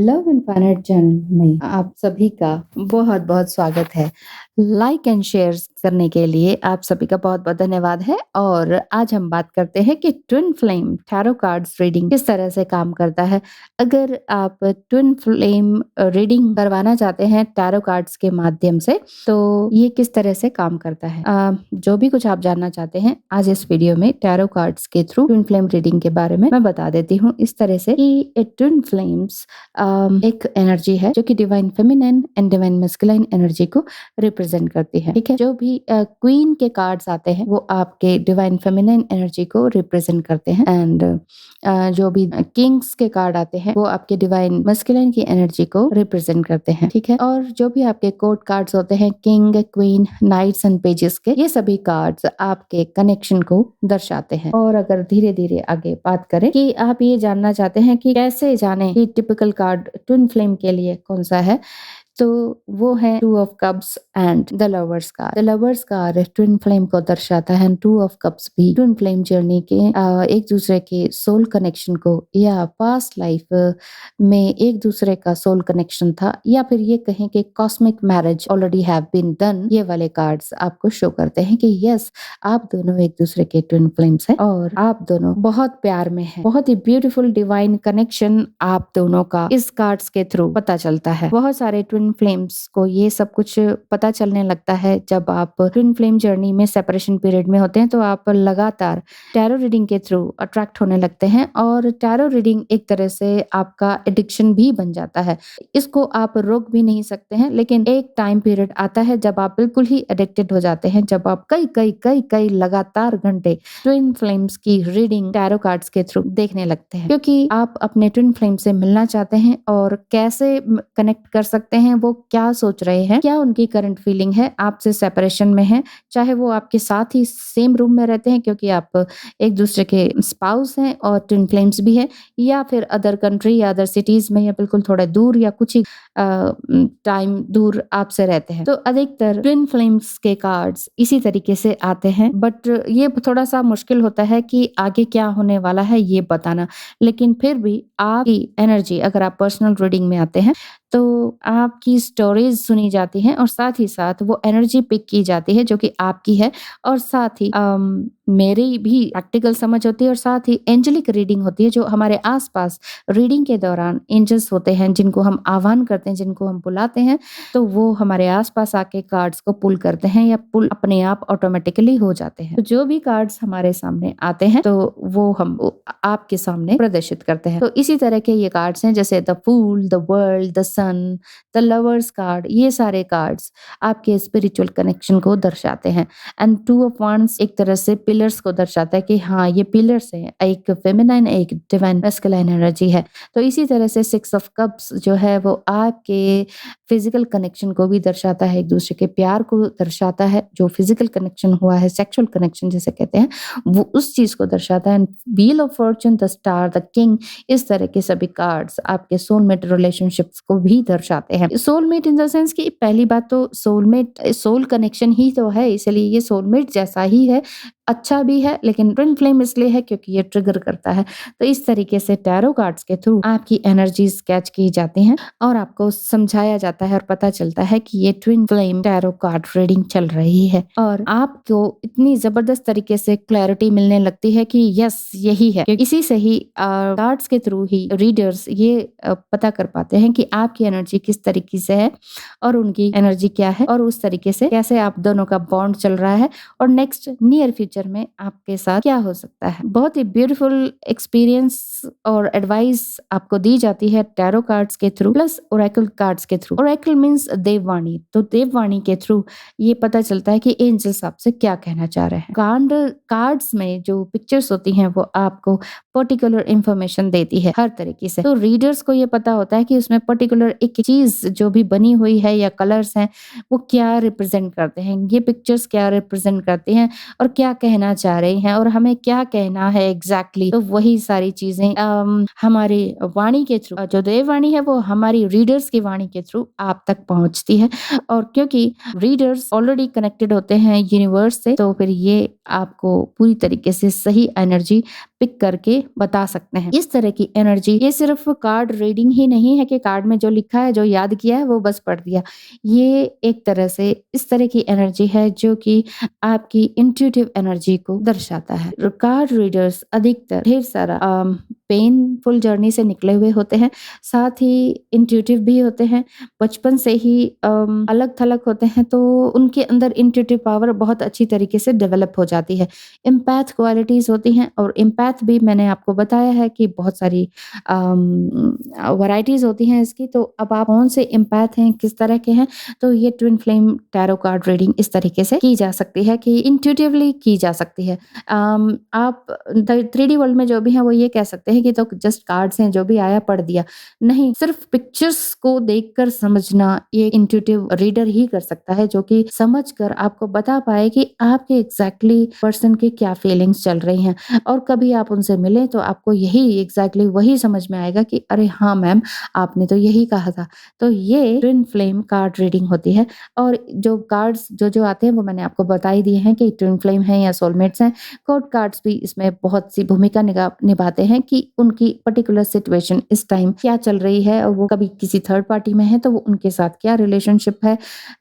Love infinite channel में आप सभी का बहुत बहुत स्वागत है। लाइक एंड शेयर करने के लिए आप सभी का बहुत बहुत धन्यवाद है। और आज हम बात करते हैं कि twin flame tarot cards reading किस तरह से काम करता है। अगर आप ट्विन फ्लेम रीडिंग करवाना चाहते हैं टैरो कार्ड्स के माध्यम से, तो ये किस तरह से काम करता है, जो भी कुछ आप जानना चाहते हैं आज इस वीडियो में टैरो कार्ड्स के थ्रू ट्विन फ्लेम रीडिंग के बारे में मैं बता देती हूँ। इस तरह से कि ट्विन फ्लेम्स एक एनर्जी है जो कि divine feminine and divine masculine energy को रिप्रेजेंट करती है। ठीक है, जो भी क्वीन के कार्ड्स आते हैं वो आपके डिवाइन फेमिनिन एनर्जी को रिप्रेजेंट करते हैं, एंड जो भी किंग्स के कार्ड आते हैं वो आपके डिवाइन मैस्कुलाइन की एनर्जी को रिप्रेजेंट करते हैं। ठीक है, और जो भी आपके कोर्ट कार्ड्स होते हैं king, queen, knights and pages के, ये सभी कार्ड्स आपके कनेक्शन को दर्शाते हैं। और अगर धीरे धीरे आगे बात करें कि आप ये जानना चाहते हैं कि कैसे जाने कि टिपिकल कार्ड ट्विन फ्लेम के लिए कौन सा है, तो वो है two of cups and the lovers card. The lovers card twin flame को दर्शाता है, टू ऑफ कप्स भी ट्विन फ्लेम जर्नी के एक दूसरे के सोल कनेक्शन को, या पास्ट लाइफ में एक दूसरे का सोल कनेक्शन था, या फिर ये कहें कि cosmic marriage already have been done. ये वाले कार्ड्स आपको शो करते हैं कि यस, आप दोनों एक दूसरे के ट्विन फ्लेम्स हैं और आप दोनों बहुत प्यार में हैं। बहुत ही ब्यूटीफुल डिवाइन कनेक्शन आप दोनों का इस कार्ड्स के थ्रू पता चलता है। बहुत सारे ट्विन फ्लेम्स को ये सब कुछ पता चलने लगता है जब आप ट्विन फ्लेम जर्नी में सेपरेशन पीरियड में होते हैं, तो आप लगातार टैरो रीडिंग के थ्रू अट्रैक्ट होने लगते हैं। और टैरो रीडिंग एक तरह से आपका एडिक्शन भी बन जाता है। इसको आप रोक भी नहीं सकते हैं, लेकिन एक टाइम पीरियड आता है जब आप बिल्कुल ही एडिक्टेड हो जाते हैं, जब आप कई कई कई कई लगातार घंटे ट्विन फ्लेम्स की रीडिंग टैरो कार्ड्स के थ्रू देखने लगते हैं, क्योंकि आप अपने ट्विन फ्लेम से मिलना चाहते हैं और कैसे कनेक्ट कर सकते हैं, वो क्या सोच रहे हैं, क्या उनकी करंट फीलिंग है, आपसे सेपरेशन में है, चाहे वो आपके साथ ही सेम रूम में रहते हैं क्योंकि आप एक दूसरे के स्पाउस हैं और ट्विन फ्लेम्स भी है, या फिर अदर कंट्री या अदर सिटीज में, या बिल्कुल थोड़ा दूर या कुछ ही टाइम दूर आपसे रहते हैं। तो अधिकतर ट्विन फ्लेम्स के कार्ड्स इसी तरीके से आते हैं, बट ये थोड़ा सा मुश्किल होता है कि आगे क्या होने वाला है ये बताना। लेकिन फिर भी आपकी एनर्जी, अगर आप पर्सनल रीडिंग में आते हैं तो आपकी स्टोरीज सुनी जाती हैं और साथ ही साथ वो एनर्जी पिक की जाती है जो कि आपकी है, और साथ ही मेरी भी प्रैक्टिकल समझ होती है, और साथ ही एंजेलिक रीडिंग होती है जो हमारे आसपास रीडिंग के दौरान एंजल्स होते हैं जिनको हम आह्वान करते हैं, जिनको हम बुलाते हैं, तो वो हमारे आसपास आके कार्ड्स को पुल करते हैं या पुल अपने आप ऑटोमेटिकली हो जाते हैं। तो जो भी कार्ड्स हमारे सामने आते हैं तो वो हम आपके सामने प्रदर्शित करते हैं। तो इसी तरह के ये कार्ड्स हैं, जैसे the fool, the world, the sun, the lovers card. ये सारे कार्ड्स आपके स्पिरिचुअल कनेक्शन को दर्शाते हैं। एंड टू ऑफ वांड्स एक तरह से पिलर्स को दर्शाता है कि हाँ, ये पिलर्स हैं, एक फेमिनाइन एक डिवाइन मैस्कुलाइन एनर्जी है। तो इसी तरह से सिक्स ऑफ कप्स जो है वो आपके फिजिकल कनेक्शन को भी दर्शाता है, एक दूसरे के प्यार को दर्शाता है, जो फिजिकल कनेक्शन हुआ है, सेक्सुअल कनेक्शन जिसे कहते हैं, वो उस चीज को दर्शाता है। Wheel of Fortune, the star, the king, इस तरह के सभी कार्ड्स आपके सोलमेट रिलेशनशिप्स को भी दर्शाते हैं। सोलमेट इन द सेंस कि पहली बात तो सोलमेट सोल कनेक्शन ही तो है, इसलिए ये सोलमेट जैसा ही है, अच्छा भी है, लेकिन ट्विन फ्लेम इसलिए है क्योंकि ये ट्रिगर करता है। तो इस तरीके से टैरो कार्ड्स के थ्रू आपकी एनर्जीज कैच की जाती हैं और आपको समझाया जाता है और पता चलता है कि ये twin flame tarot card reading चल रही है, और आपको इतनी जबरदस्त तरीके से क्लैरिटी मिलने लगती है कि यस, यही है। इसी से ही कार्ड्स के थ्रू ही रीडर्स ये पता कर पाते हैं कि आपकी एनर्जी किस तरीके से है और उनकी एनर्जी क्या है, और उस तरीके से कैसे आप दोनों का बॉन्ड चल रहा है और नेक्स्ट नियर फ्यूचर में आपके साथ क्या हो सकता है। बहुत ही ब्यूटीफुल एक्सपीरियंस और एडवाइस आपको दी जाती है टैरो कार्ड्स के थ्रू प्लस ओरेकल कार्ड्स के थ्रू। ओरेकल मींस देववाणी, तो देववाणी के थ्रू ये पता चलता है कि एंजल्स आपसे क्या कहना चाह रहे हैं। कार्ड्स में जो पिक्चर्स होती हैं वो आपको पर्टिकुलर इंफॉर्मेशन देती है हर तरीके से। तो रीडर्स को ये पता होता है कि उसमें पर्टिकुलर एक चीज जो भी बनी हुई है या कलर्स हैं वो क्या रिप्रेजेंट करते हैं, ये पिक्चर्स क्या रिप्रेजेंट करती हैं और क्या कहना चाह रही हैं और हमें क्या कहना है एग्जैक्टली। तो वही सारी चीजें हमारी वाणी के थ्रू, जो देववाणी है वो हमारी रीडर्स की वाणी के थ्रू आप तक पहुंचती है। और क्योंकि रीडर्स ऑलरेडी कनेक्टेड होते हैं यूनिवर्स से, तो फिर ये आपको पूरी तरीके से सही एनर्जी पिक करके बता सकते हैं। इस तरह की एनर्जी, ये सिर्फ कार्ड रीडिंग ही नहीं है कि कार्ड में जो लिखा है, जो याद किया है वो बस पढ़ दिया। ये एक तरह से इस तरह की एनर्जी है जो कि आपकी इंट्यूटिव एनर्जी को दर्शाता है। कार्ड रीडर्स अधिकतर ढेर सारा पेनफुल जर्नी से निकले हुए होते हैं, साथ ही इंट्यूटिव भी होते हैं, बचपन से ही अलग थलग होते हैं, तो उनके अंदर इंट्यूटिव पावर बहुत अच्छी तरीके से डेवलप हो जाती है। एम्पैथ क्वालिटीज होती हैं, और एम्पैथ भी मैंने आपको बताया है कि बहुत सारी वैरायटीज होती हैं इसकी। तो अब आप कौन से एम्पैथ हैं, किस तरह के हैं, तो ये twin flame tarot card reading इस तरीके से की जा सकती है कि इंट्यूटिवली की जा सकती है। आप 3D वर्ल्ड में जो भी है वो ये कह सकते हैं कि तो जस्ट कार्ड्स हैं, जो भी आया पढ़ दिया। नहीं, सिर्फ पिक्चर्स को देखकर समझना ये इंट्यूटिव रीडर ही कर सकता है, जो कि समझकर आपको बता पाए कि आपके एग्जैक्टली पर्सन की क्या फीलिंग्स चल रही हैं। और कभी आप उनसे मिले तो आपको यही एग्जैक्टली वही समझ में आएगा कि अरे हाँ मैम, आपने तो यही कहा था। तो ये ट्विन फ्लेम कार्ड रीडिंग होती है। और जो कार्ड्स जो आते हैं वो मैंने आपको बता ही दिए हैं कि ट्विन फ्लेम है या सोलमेट्स हैं। कोड कार्ड्स भी इसमें बहुत सी भूमिका निभाते हैं कि उनकी पर्टिकुलर सिचुएशन इस टाइम क्या चल रही है, और वो कभी किसी थर्ड पार्टी में है तो वो उनके साथ क्या रिलेशनशिप है,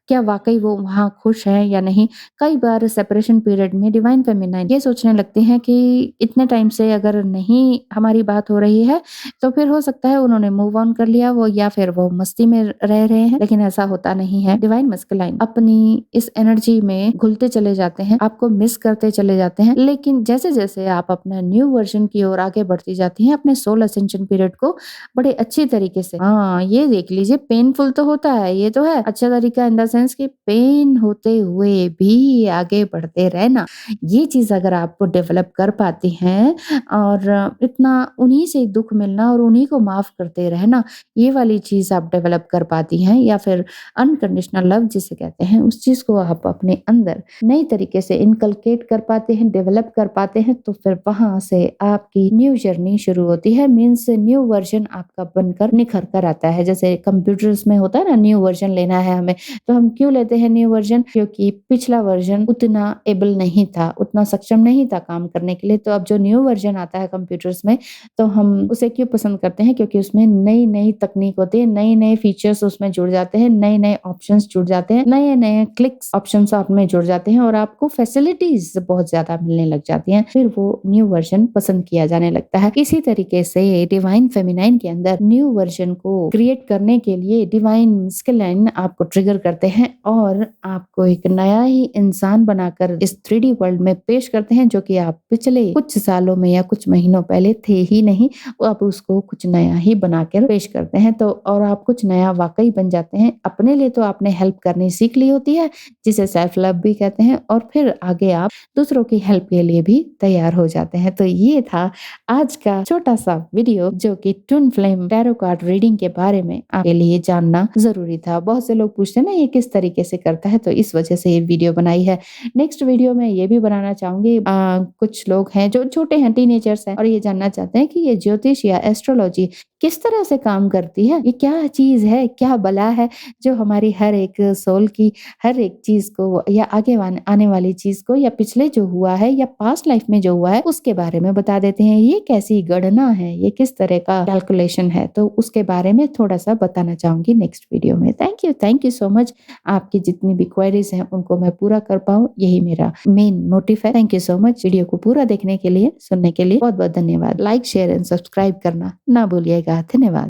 क्या वाकई वो वहाँ खुश है या नहीं। कई बार सेपरेशन पीरियड में डिवाइन फेमिनाइन ये सोचने लगते हैं कि इतने टाइम से अगर नहीं हमारी बात हो रही है तो फिर हो सकता है उन्होंने मूव ऑन कर लिया वो, या फिर वो मस्ती में रह रहे हैं, लेकिन ऐसा होता नहीं है। डिवाइन मस्कुलाइन अपनी इस एनर्जी में घुलते चले जाते हैं, आपको मिस करते चले जाते हैं, लेकिन जैसे जैसे आप अपना न्यू वर्जन की ओर आगे बढ़ती जाती हैं, अपने सोल असेंशन पीरियड को बड़े अच्छी तरीके से, हाँ ये देख लीजिए, पेनफुल तो होता है, ये तो है अच्छा तरीका इन द सेंस कि पेन होते हुए भी आगे बढ़ते रहना। ये चीज अगर आप डेवलप कर पाती हैं, और इतना उन्हीं से दुख मिलना और उन्हीं को माफ करते रहना, ये वाली चीज आप डेवलप कर पाती हैं, या फिर अनकंडीशनल लव जिसे कहते हैं, उस चीज को आप अपने अंदर नई तरीके से इनकलकेट कर पाते हैं, डेवलप कर पाते हैं, तो फिर वहां से आपकी न्यू जर्नी शुरू होती है। मीन्स न्यू वर्जन आपका बनकर निखर कर आता है। जैसे कंप्यूटर्स में होता है ना, न्यू वर्जन लेना है हमें, तो हम क्यों लेते हैं न्यू वर्जन? क्योंकि पिछला वर्जन उतना एबल नहीं था, उतना सक्षम नहीं था काम करने के लिए। तो अब जो न्यू वर्जन आता है कंप्यूटर्स में, तो हम उसे क्यों पसंद करते हैं? क्योंकि उसमें नई नई तकनीक होती है, नए नए फीचर्स उसमें जुड़ जाते हैं, नए नए ऑप्शंस जुड़ जाते हैं, नए नए क्लिक्स ऑप्शंस आप में जुड़ जाते हैं, और आपको फैसिलिटीज बहुत ज्यादा मिलने लग जाती हैं। फिर वो न्यू वर्जन पसंद किया जाने लगता है। इसी तरीके से डिवाइन फेमिनाइन के अंदर न्यू वर्जन को क्रिएट करने के लिए डिवाइन मस्कुलाइन आपको ट्रिगर करते हैं, और आपको एक नया ही इंसान बनाकर इस 3D वर्ल्ड में पेश करते हैं, जो कि आप पिछले कुछ सालों में या कुछ महीनों पहले थे ही नहीं। आप उसको कुछ नया ही बनाकर पेश करते हैं, तो और आप कुछ नया वाकई बन जाते हैं। अपने लिए तो आपने हेल्प करनी सीख ली होती है, जिसे सेल्फ लव भी कहते हैं, और फिर आगे आप दूसरों की हेल्प के लिए भी तैयार हो जाते हैं। तो ये था आज का छोटा सा वीडियो, जो कि twin flame tarot card reading के बारे में आपके लिए जानना जरूरी था। बहुत से लोग पूछते हैं ना ये किस तरीके से करता है, तो इस वजह से ये वीडियो बनाई है। नेक्स्ट वीडियो में ये भी बनाना चाहूंगी। कुछ लोग हैं जो छोटे हैं, टीनेजर्स हैं, और ये जानना चाहते हैं कि ये ज्योतिष या एस्ट्रोलॉजी किस तरह से काम करती है, ये क्या चीज है, क्या बला है, जो हमारी हर एक सोल की हर एक चीज को, या आगे आने वाली चीज को, या पिछले जो हुआ है या पास्ट लाइफ में जो हुआ है उसके बारे में बता देते हैं। ये कैसी गणना है, ये किस तरह का कैलकुलेशन है, तो उसके बारे में थोड़ा सा बताना चाहूंगी नेक्स्ट वीडियो में। Thank you so much. आपकी जितनी भी क्वेरीज हैं उनको मैं पूरा कर पाऊँ, यही मेरा मेन मोटिव है। Thank you so much. Video को पूरा देखने के लिए, सुनने के लिए बहुत बहुत धन्यवाद। लाइक, शेयर एंड सब्सक्राइब करना ना भूलिएगा। धन्यवाद।